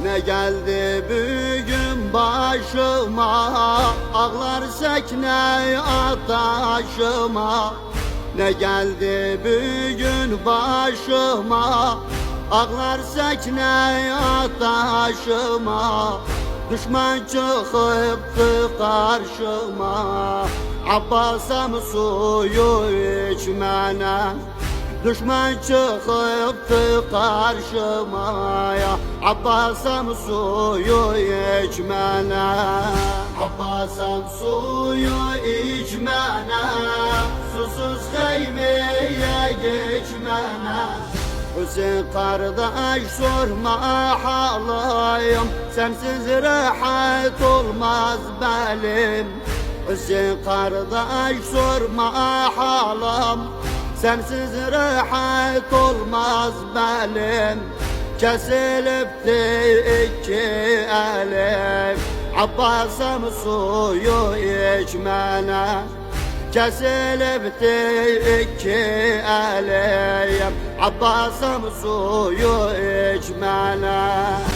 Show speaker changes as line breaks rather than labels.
Ne geldi bugün başıma, ağlar sekne ataşıma. Ne geldi bugün başıma, ağlar sekne ataşıma. Düşman çıkıptı karşıma, Abbas'ım suyu içmene. Düşman çıkıptı karşıma, ya Abbas'ım suyu içmene. Abbas'ım suyu içmene, susuz heymeye geçmene. Hüseyin kardeş sorma halıyım, sensiz rahat olmaz belim. Hüseyin kardeş sorma halım, sensiz rahat olmaz belim. Kesilipti iki elim, Abbas'ım suyu içmene. Kesilipti iki elim, Abbas'ım suyu içmene.